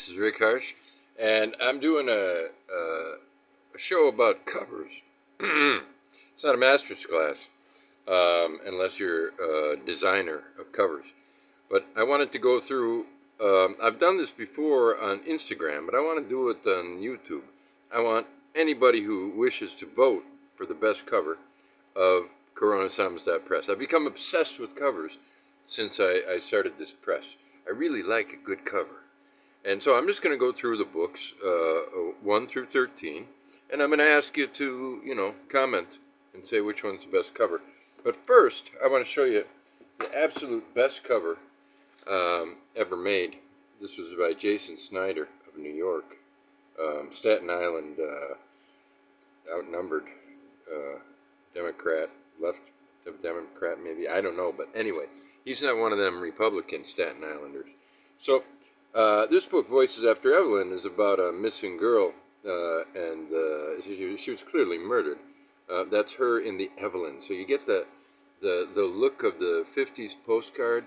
This is Rick Harsch, and I'm doing a show about covers. It's not a master's class, unless you're a designer of covers. But I wanted to go through, I've done this before on Instagram, but I want to do it on YouTube. I want anybody who wishes to vote for the best cover of Corona Samizdat Press. I've become obsessed with covers since I started this press. I really like a good cover. And so I'm just going to go through the books, 1 through 13, and I'm going to ask you to, comment and say which one's the best cover. But first, I want to show you the absolute best cover ever made. This was by Jason Snyder of New York. Staten Island, outnumbered Democrat, left of Democrat maybe, I don't know, but anyway, he's not one of them Republican Staten Islanders. So, this book, Voices After Evelyn, is about a missing girl, and she was clearly murdered. That's her in the Evelyn. So you get the look of the 50s postcard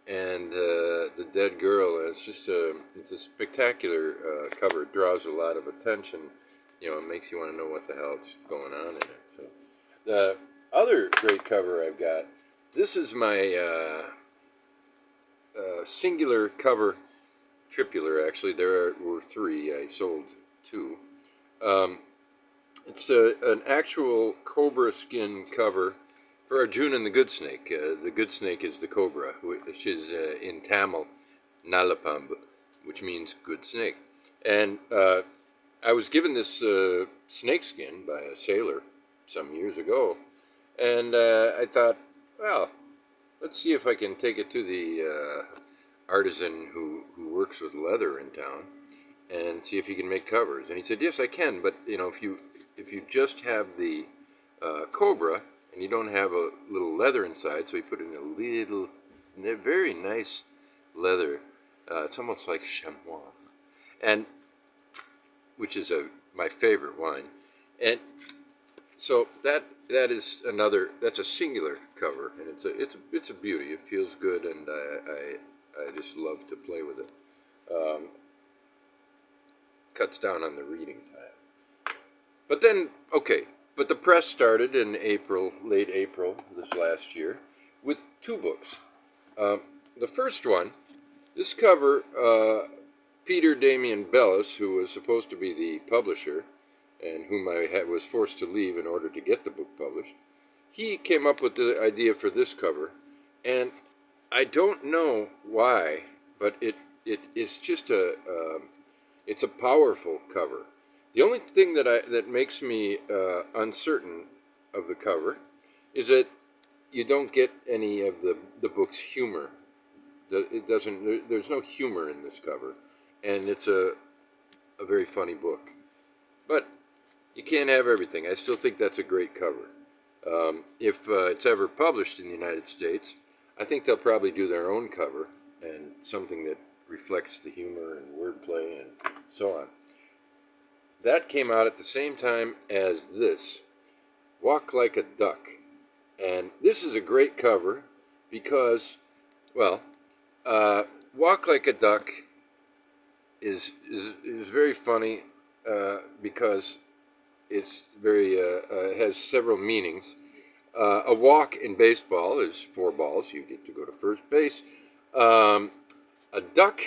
and the dead girl. And it's a spectacular cover. It draws a lot of attention. It makes you want to know what the hell's going on in it. So the other great cover I've got, this is my singular cover. Tripular, actually. There were 3. I sold 2. It's an actual cobra skin cover for Arjuna and the good snake. The good snake is the cobra, which is in Tamil, Nalapamb, which means good snake. And I was given this snake skin by a sailor some years ago, and I thought, well, let's see if I can take it to the artisan who works with leather in town and see if he can make covers. And he said, yes, I can, but if you just have the cobra and you don't have a little leather inside, so he put in a little, very nice leather. It's almost like chamois, and which is my favorite wine. And so that is another. That's a singular cover, and it's a beauty. It feels good, and I just love to play with it. Cuts down on the reading time. But then, but the press started in late April this last year, with 2 books. The first one, this cover, Peter Damian Bellis, who was supposed to be the publisher, and whom I was forced to leave in order to get the book published, he came up with the idea for this cover, and I don't know why, but it's just it's a powerful cover. The only thing that makes me uncertain of the cover is that you don't get any of the book's humor. There's no humor in this cover, and it's a very funny book. But you can't have everything. I still think that's a great cover. If it's ever published in the United States, I think they'll probably do their own cover, and something that reflects the humor and wordplay and so on. That came out at the same time as this, Walk Like a Duck. And this is a great cover because, well, Walk Like a Duck is very funny because it's very has several meanings. A walk in baseball is 4 balls. You get to go to first base. A duck,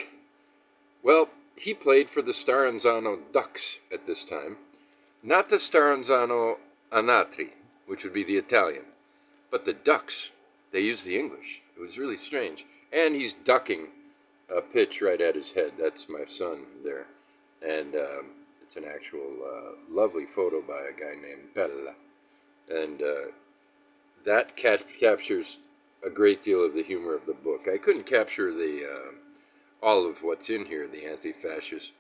well, he played for the Staranzano Ducks at this time. Not the Staranzano Anatri, which would be the Italian, but the Ducks. They used the English. It was really strange. And he's ducking a pitch right at his head. That's my son there. And it's an actual lovely photo by a guy named Pella. And that captures a great deal of the humor of the book. I couldn't capture all of what's in here, the anti-fascist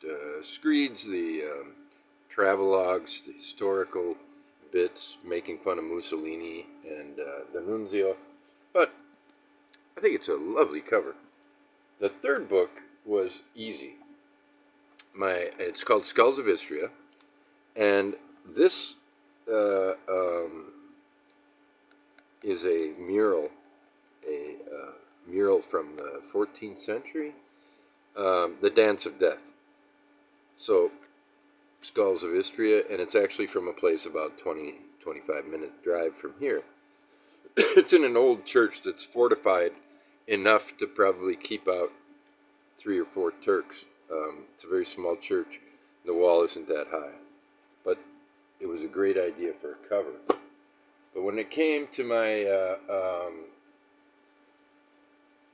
screeds, the travelogues, the historical bits, making fun of Mussolini and the Nunzio. But I think it's a lovely cover. The third book was easy. It's called Skulls of Istria, and this is a mural from the 14th century, The Dance of Death. So, Skulls of Istria, and it's actually from a place about 25-minute drive from here. It's in an old church that's fortified enough to probably keep out 3 or 4 Turks. It's a very small church. The wall isn't that high. But it was a great idea for a cover. But when it came to my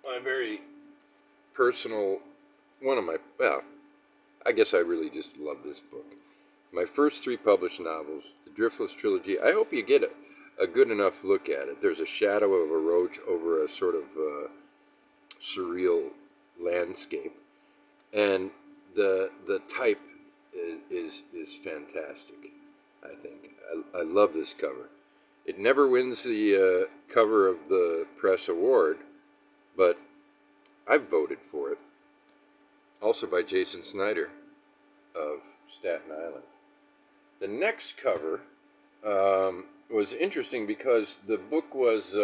my very personal, I guess I really just love this book. My first 3 published novels, the Driftless Trilogy. I hope you get a good enough look at it. There's a shadow of a roach over a sort of surreal landscape, and the type is fantastic. I think I love this cover. It never wins the cover of the press award, but I've voted for it. Also by Jason Snyder of Staten Island. The next cover was interesting because the book was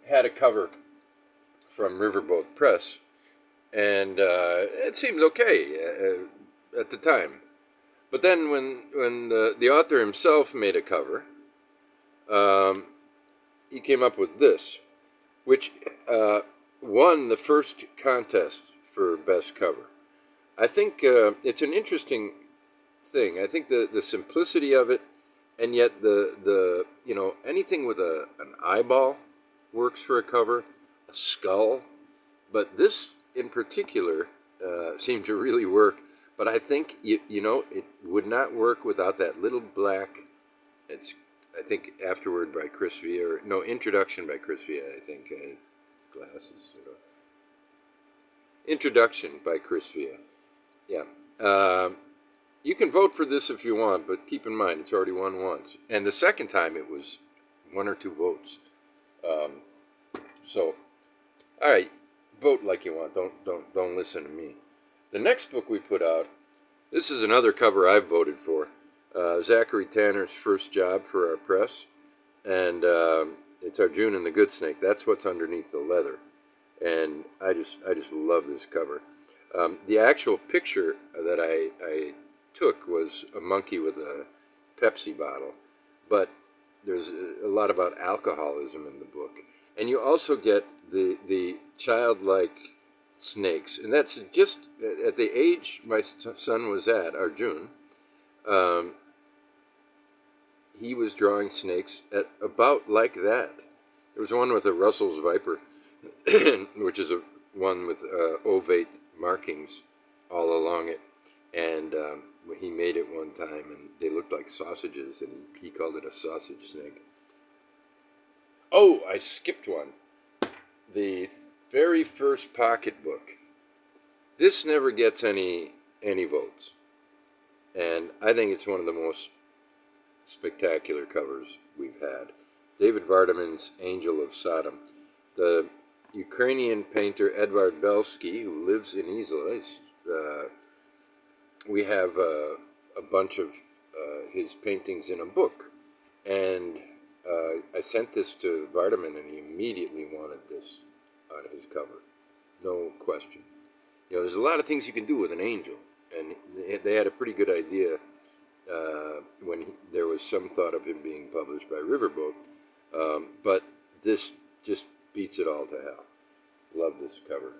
had a cover from Riverboat Press, and it seemed okay at the time. But then when the author himself made a cover, he came up with this, which won the first contest for best cover. I think it's an interesting thing. I think the simplicity of it, and yet the anything with an eyeball works for a cover, a skull, but this in particular seemed to really work. But I think it would not work without that little black. It's I think afterword by Chris Villa, introduction by Chris Villa. I think glasses. Introduction by Chris Villa. Yeah. You can vote for this if you want, but keep in mind it's already won once. And the second time it was 1 or 2 votes. So, all right, vote like you want. Don't listen to me. The next book we put out, this is another cover I've voted for. Zachary Tanner's first job for our press, and it's Arjuna and the Good Snake. That's what's underneath the leather, and I just love this cover. The actual picture that I took was a monkey with a Pepsi bottle, but there's a lot about alcoholism in the book, and you also get the childlike snakes, and that's just at the age my son was at, Arjuna. He was drawing snakes at about like that. There was one with a Russell's viper, which is one with ovate markings all along it, and he made it one time, and they looked like sausages, and he called it a sausage snake. Oh, I skipped one. The very first pocketbook. This never gets any votes, and I think it's one of the most spectacular covers we've had. David Vardaman's Angel of Sodom. The Ukrainian painter Edvard Belsky, who lives in Isla, we have a bunch of his paintings in a book, and I sent this to Vardaman, and he immediately wanted this on his cover. No question. There's a lot of things you can do with an angel, and they had a pretty good idea when there was some thought of him being published by Riverboat, but this just beats it all to hell. Love this cover.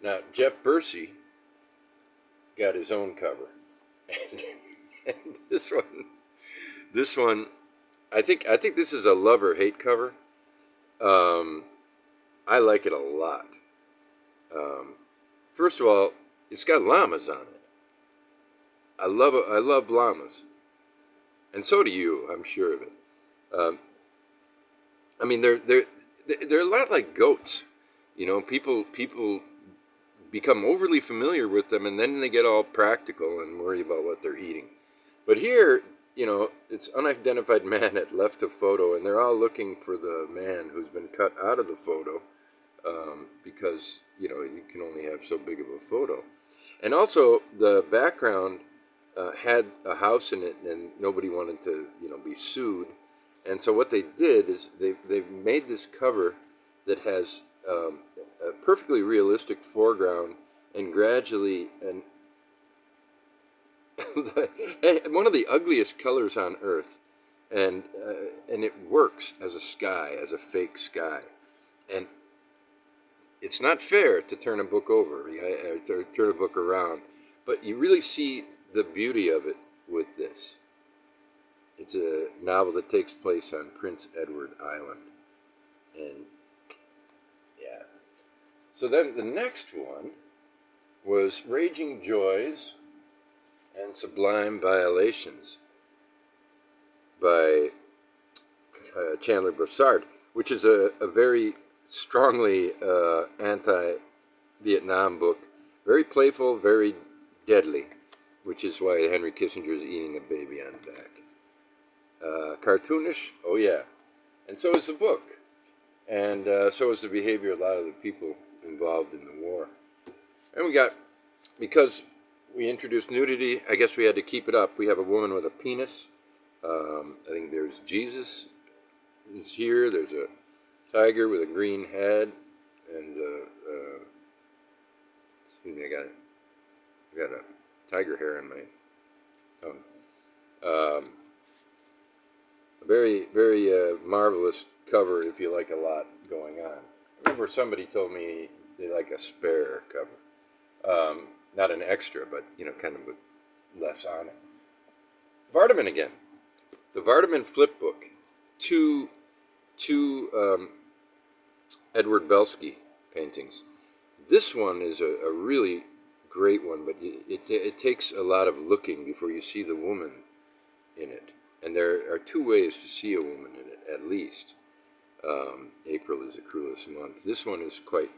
Now, Jeff Bursey got his own cover, and this one, I think this is a love or hate cover. I like it a lot. First of all, it's got llamas on it. I love llamas, and so do you. I'm sure of it. I mean, they're a lot like goats. People become overly familiar with them, and then they get all practical and worry about what they're eating. But here, it's unidentified man had left a photo, and they're all looking for the man who's been cut out of the photo because you can only have so big of a photo. And also, the background had a house in it, and nobody wanted to, be sued. And so what they did is they made this cover that has a perfectly realistic foreground and gradually, and one of the ugliest colors on earth, and it works as a sky, as a fake sky, and it's not fair to turn a book over, to turn a book around, but you really see the beauty of it with this. It's a novel that takes place on Prince Edward Island, and yeah. So then the next one was Raging Joys and Sublime Violations by Chandler Brossard, which is a very strongly anti-Vietnam book, very playful, very deadly, which is why Henry Kissinger is eating a baby on the back. Cartoonish, oh yeah, and so is the book, and so is the behavior of a lot of the people involved in the war. And we got, because we introduced nudity, I guess we had to keep it up. We have a woman with a penis. I think there's Jesus is here. There's a tiger with a green head, and excuse me, I got a tiger hair in my tongue. A very, very marvelous cover if you like a lot going on. I remember somebody told me they like a spare cover. Not an extra, but, kind of less on it. Vardaman again. The Vardaman flip book. Two Edward Belsky paintings. This one is a really great one, but it takes a lot of looking before you see the woman in it. And there are two ways to see a woman in it, at least. April is the cruelest month. This one is quite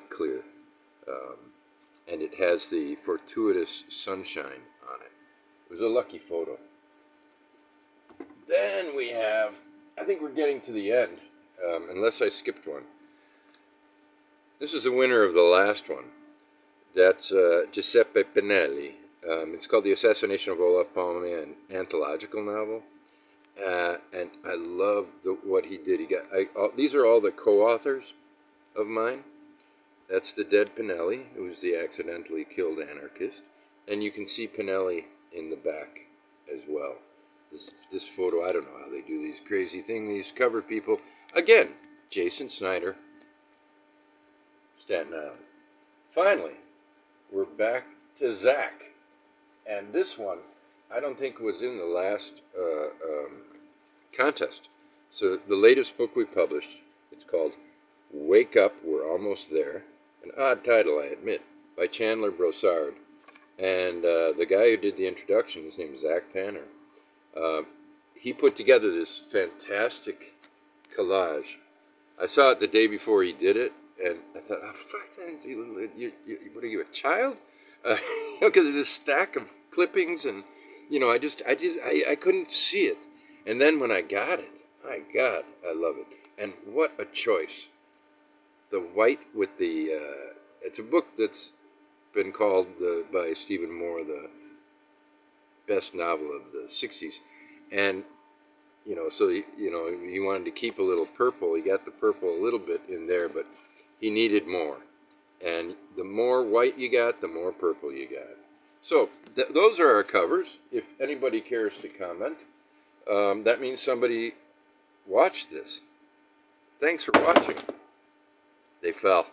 clear. And it has the fortuitous sunshine on it. It was a lucky photo. Then we have, I think we're getting to the end, unless I skipped one. This is the winner of the last one. That's Giuseppe Pinelli. It's called The Assassination of Olaf Palme, an anthological novel. And I love what he did. These are all the co-authors of mine. That's the dead Pinelli, who was the accidentally killed anarchist. And you can see Pinelli in the back as well. This photo, I don't know how they do these crazy things, these cover people. Again, Jason Snyder, Staten Island. Finally, we're back to Zach. And this one, I don't think was in the last contest. So the latest book we published, it's called Wake Up, We're Almost There. An odd title, I admit, by Chandler Brossard. And the guy who did the introduction, his name is Zach Tanner. He put together this fantastic collage. I saw it the day before he did it, and I thought, oh, fuck that, what are you, a child? Because of this stack of clippings, and, I couldn't see it. And then when I got it, my God, I love it. And what a choice. The white with the, it's a book that's been called by Stephen Moore the best novel of the 60s. And, so, he wanted to keep a little purple. He got the purple a little bit in there, but he needed more. And the more white you got, the more purple you got. So, those are our covers. If anybody cares to comment, that means somebody watched this. Thanks for watching. They fell.